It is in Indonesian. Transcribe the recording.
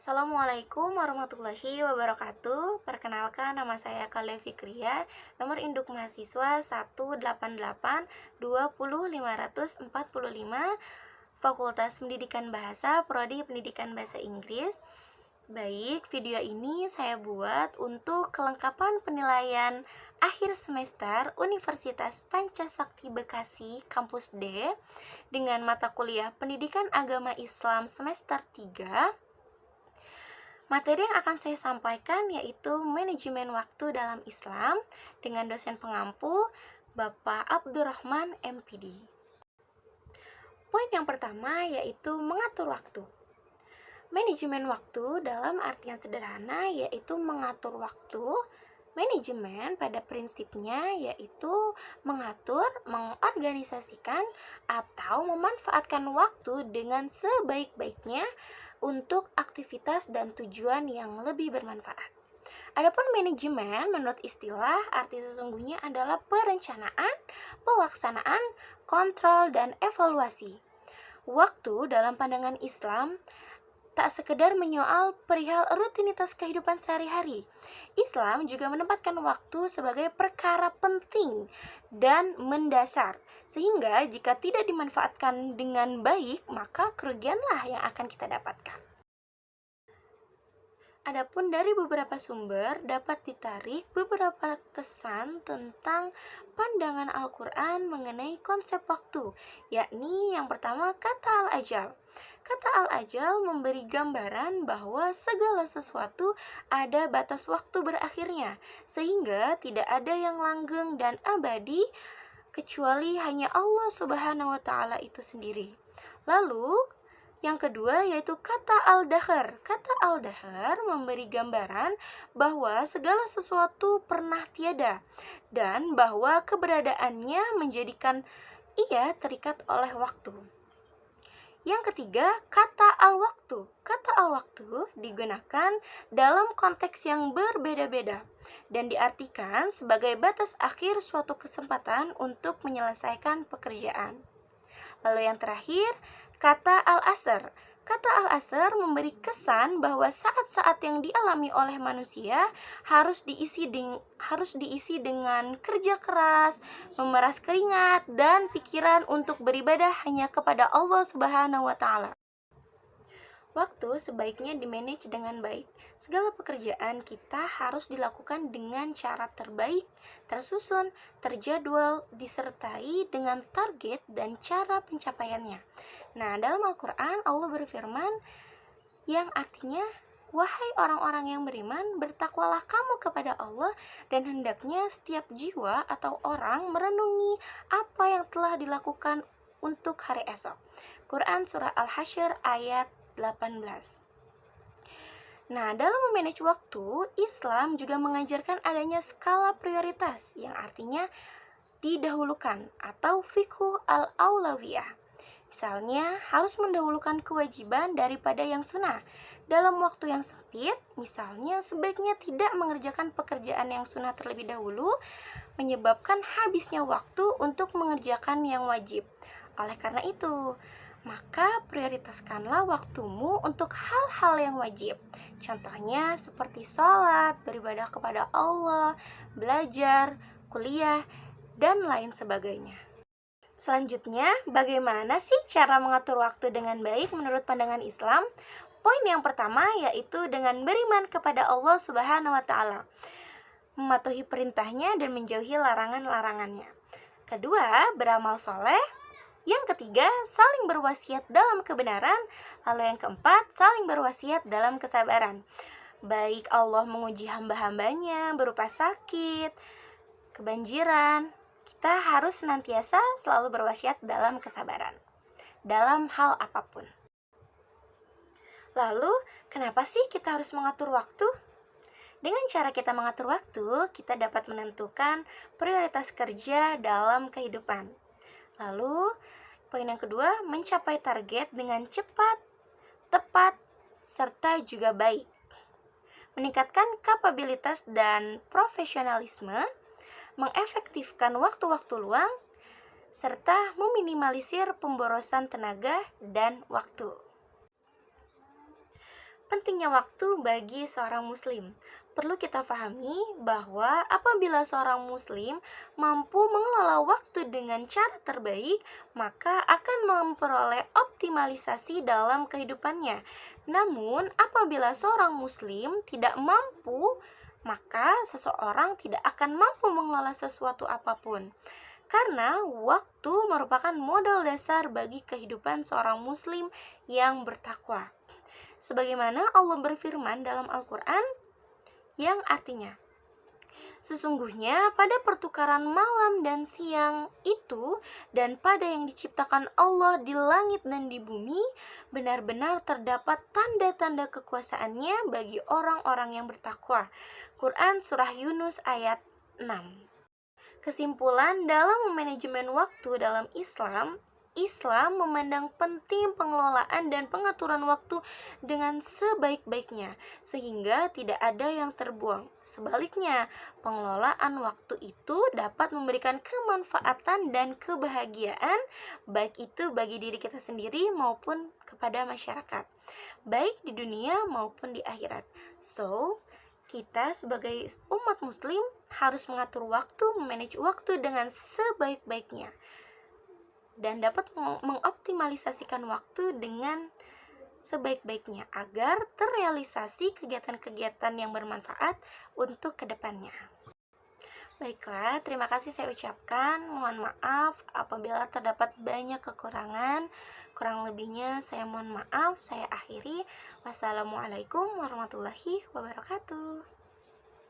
Assalamualaikum warahmatullahi wabarakatuh. Perkenalkan, nama saya Kale Fikria. Nomor induk mahasiswa 188-20545, Fakultas Pendidikan Bahasa, Prodi Pendidikan Bahasa Inggris. Baik, video ini saya buat untuk kelengkapan penilaian akhir semester Universitas Pancasakti Bekasi Kampus D dengan mata kuliah Pendidikan Agama Islam semester 3. Materi yang akan saya sampaikan yaitu manajemen waktu dalam Islam dengan dosen pengampu Bapak Abdurrahman MPD. Poin yang pertama yaitu mengatur waktu. Manajemen waktu dalam artian sederhana yaitu mengatur waktu. Manajemen pada prinsipnya yaitu mengatur, mengorganisasikan, atau memanfaatkan waktu dengan sebaik-baiknya untuk aktivitas dan tujuan yang lebih bermanfaat. Adapun manajemen menurut istilah arti sesungguhnya adalah perencanaan, pelaksanaan, kontrol, dan evaluasi. Waktu dalam pandangan Islam tak sekedar menyoal perihal rutinitas kehidupan sehari-hari. Islam juga menempatkan waktu sebagai perkara penting dan mendasar, sehingga jika tidak dimanfaatkan dengan baik, maka kerugianlah yang akan kita dapatkan. Adapun dari beberapa sumber dapat ditarik beberapa kesan tentang pandangan Al-Quran mengenai konsep waktu, yakni yang pertama kata al-ajal. Kata al-ajal memberi gambaran bahwa segala sesuatu ada batas waktu berakhirnya, sehingga tidak ada yang langgeng dan abadi kecuali hanya Allah Subhanahu wa Ta'ala itu sendiri. Lalu yang kedua yaitu kata al-dahr. Kata al-dahr memberi gambaran bahwa segala sesuatu pernah tiada dan bahwa keberadaannya menjadikan ia terikat oleh waktu. Yang ketiga, kata al-waktu. Kata al-waktu digunakan dalam konteks yang berbeda-beda dan diartikan sebagai batas akhir suatu kesempatan untuk menyelesaikan pekerjaan. Lalu yang terakhir, kata al-asr. Kata al-asr memberi kesan bahwa saat-saat yang dialami oleh manusia harus diisi dengan kerja keras, memeras keringat, dan pikiran untuk beribadah hanya kepada Allah Subhanahu wa Ta'ala. Waktu sebaiknya dimanage dengan baik. Segala pekerjaan kita harus dilakukan dengan cara terbaik, tersusun, terjadwal, disertai dengan target dan cara pencapaiannya. Nah, dalam Al-Quran Allah berfirman yang artinya, wahai orang-orang yang beriman, bertakwalah kamu kepada Allah dan hendaknya setiap jiwa atau orang merenungi apa yang telah dilakukan untuk hari esok. Quran Surah Al-Hasyr ayat 18. Nah, dalam memanage waktu, Islam juga mengajarkan adanya skala prioritas yang artinya didahulukan atau fiqhu al-aulawiyah. Misalnya, harus mendahulukan kewajiban daripada yang sunnah. Dalam waktu yang sempit, misalnya sebaiknya tidak mengerjakan pekerjaan yang sunnah terlebih dahulu, menyebabkan habisnya waktu untuk mengerjakan yang wajib. Oleh karena itu, maka prioritaskanlah waktumu untuk hal-hal yang wajib. Contohnya seperti sholat, beribadah kepada Allah, belajar, kuliah, dan lain sebagainya. Selanjutnya, bagaimana sih cara mengatur waktu dengan baik menurut pandangan Islam? Poin yang pertama yaitu dengan beriman kepada Allah Subhanahu wa Ta'ala, mematuhi perintahnya dan menjauhi larangan-larangannya. Kedua, beramal soleh. Yang ketiga, saling berwasiat dalam kebenaran. Lalu yang keempat, saling berwasiat dalam kesabaran. Baik Allah menguji hamba-hambanya berupa sakit, kebanjiran, kita harus senantiasa selalu berwasiat dalam kesabaran, dalam hal apapun. Lalu, kenapa sih kita harus mengatur waktu? Dengan cara kita mengatur waktu, kita dapat menentukan prioritas kerja dalam kehidupan. Lalu, poin yang kedua, mencapai target dengan cepat, tepat, serta juga baik. Meningkatkan kapabilitas dan profesionalisme, mengefektifkan waktu-waktu luang, serta meminimalisir pemborosan tenaga dan waktu. Pentingnya waktu bagi seorang muslim. Perlu kita pahami bahwa apabila seorang muslim mampu mengelola waktu dengan cara terbaik, maka akan memperoleh optimalisasi dalam kehidupannya. Namun, apabila seorang muslim tidak mampu, maka seseorang tidak akan mampu mengelola sesuatu apapun. Karena waktu merupakan modal dasar bagi kehidupan seorang muslim yang bertakwa. Sebagaimana Allah berfirman dalam Al-Quran yang artinya, sesungguhnya pada pertukaran malam dan siang itu dan pada yang diciptakan Allah di langit dan di bumi, benar-benar terdapat tanda-tanda kekuasaannya bagi orang-orang yang bertakwa. Quran Surah Yunus ayat 6. Kesimpulan, dalam manajemen waktu dalam Islam memandang penting pengelolaan dan pengaturan waktu dengan sebaik-baiknya, sehingga tidak ada yang terbuang. Sebaliknya, pengelolaan waktu itu dapat memberikan kemanfaatan dan kebahagiaan, baik itu bagi diri kita sendiri maupun kepada masyarakat, baik di dunia maupun di akhirat. So, kita sebagai umat muslim harus mengatur waktu, memanage waktu dengan sebaik-baiknya dan dapat mengoptimalisasikan waktu dengan sebaik-baiknya agar terrealisasi kegiatan-kegiatan yang bermanfaat untuk kedepannya. Baiklah, terima kasih saya ucapkan. Mohon maaf apabila terdapat banyak kekurangan. Kurang lebihnya saya mohon maaf. Saya akhiri. Wassalamualaikum warahmatullahi wabarakatuh.